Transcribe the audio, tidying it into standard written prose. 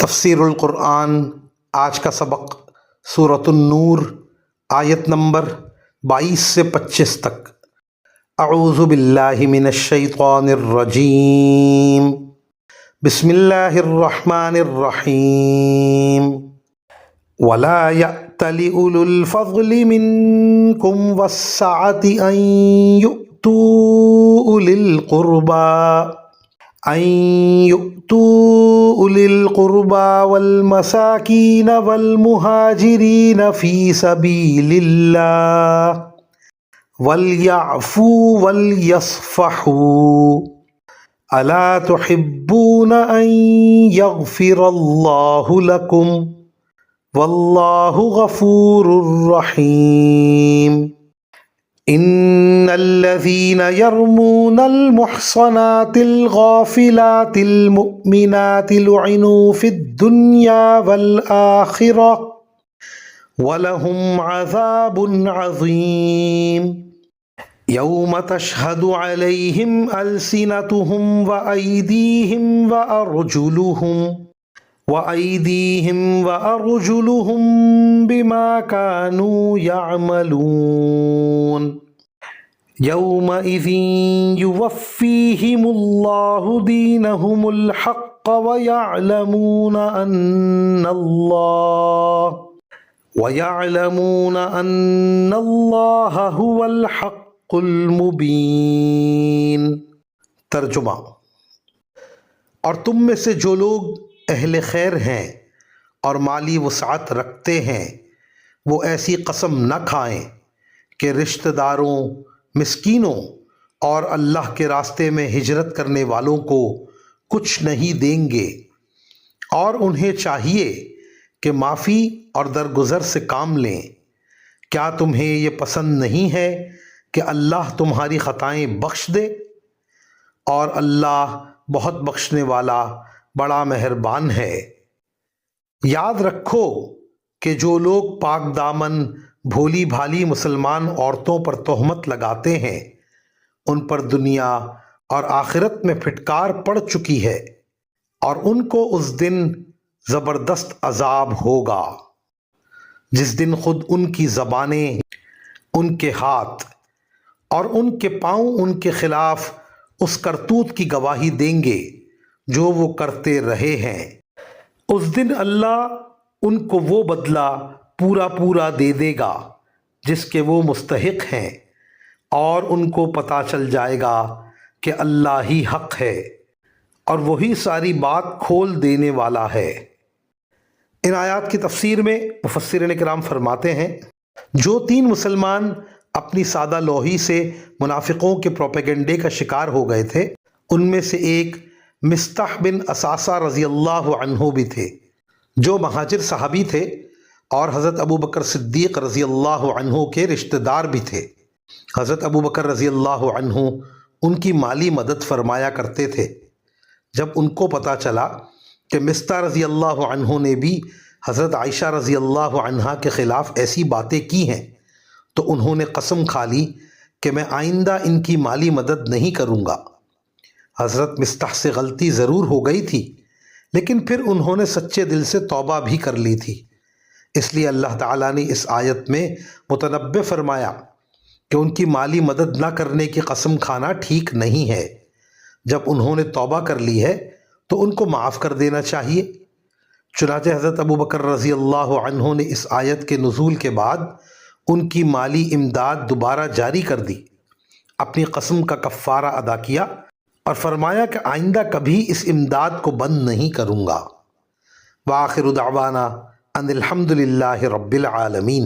تفسیر القرآن آج کا سبق سورۃ النور آیت نمبر 22 سے 25 تک۔ اعوذ باللہ من الشیطان الرجیم، بسم اللہ الرحمن الرحیم۔ ولا یأتل اولو الفضل منکم والسعة ان یؤتوا أولي القربى والمساكين والمهاجرين في سبيل الله وليعفوا وليصفحوا ألا تحبون أن يغفر الله لكم والله غفور رحيم۔ ان الذين يرمون المحصنات الغافلات المؤمنات لعنوا في الدنيا والآخرة ولهم عذاب عظيم يوم تشهد عليهم ألسنتهم وأيديهم بما كانوا يعملون يومئذ يوفيهم الله دينهم الحق ويعلمون أن الله هو الحق المبين۔ ترجمہ۔ اور تم میں سے جو لوگ اہل خیر ہیں اور مالی وسعت رکھتے ہیں وہ ایسی قسم نہ کھائیں کہ رشتہ داروں، مسکینوں اور اللہ کے راستے میں ہجرت کرنے والوں کو کچھ نہیں دیں گے، اور انہیں چاہیے کہ معافی اور درگزر سے کام لیں۔ کیا تمہیں یہ پسند نہیں ہے کہ اللہ تمہاری خطائیں بخش دے؟ اور اللہ بہت بخشنے والا بڑا مہربان ہے۔ یاد رکھو کہ جو لوگ پاک دامن بھولی بھالی مسلمان عورتوں پر تہمت لگاتے ہیں ان پر دنیا اور آخرت میں پھٹکار پڑ چکی ہے، اور ان کو اس دن زبردست عذاب ہوگا جس دن خود ان کی زبانیں، ان کے ہاتھ اور ان کے پاؤں ان کے خلاف اس کرتوت کی گواہی دیں گے جو وہ کرتے رہے ہیں۔ اس دن اللہ ان کو وہ بدلہ پورا دے دے گا جس کے وہ مستحق ہیں، اور ان کو پتہ چل جائے گا کہ اللہ ہی حق ہے اور وہی ساری بات کھول دینے والا ہے۔ ان آیات کی تفسیر میں مفسرین کرام فرماتے ہیں جو 3 مسلمان اپنی سادہ لوحی سے منافقوں کے پروپیگنڈے کا شکار ہو گئے تھے، ان میں سے ایک مصطح بن اثاثہ رضی اللہ عنہ بھی تھے، جو مہاجر صحابی تھے اور حضرت ابو بکر صدیق رضی اللہ عنہ کے رشتہ دار بھی تھے۔ حضرت ابو بکر رضی اللہ عنہ ان کی مالی مدد فرمایا کرتے تھے۔ جب ان کو پتہ چلا کہ مصطح رضی اللہ عنہ نے بھی حضرت عائشہ رضی اللہ عنہا کے خلاف ایسی باتیں کی ہیں تو انہوں نے قسم کھا لی کہ میں آئندہ ان کی مالی مدد نہیں کروں گا۔ حضرت مصطح سے غلطی ضرور ہو گئی تھی، لیکن پھر انہوں نے سچے دل سے توبہ بھی کر لی تھی۔ اس لیے اللہ تعالیٰ نے اس آیت میں متنبہ فرمایا کہ ان کی مالی مدد نہ کرنے کی قسم کھانا ٹھیک نہیں ہے۔ جب انہوں نے توبہ کر لی ہے تو ان کو معاف کر دینا چاہیے۔ چنانچہ حضرت ابو بکر رضی اللہ عنہ نے اس آیت کے نزول کے بعد ان کی مالی امداد دوبارہ جاری کر دی، اپنی قسم کا کفارہ ادا کیا اور فرمایا کہ آئندہ کبھی اس امداد کو بند نہیں کروں گا۔ وآخر دعوانا ان الحمد للہ رب العالمین۔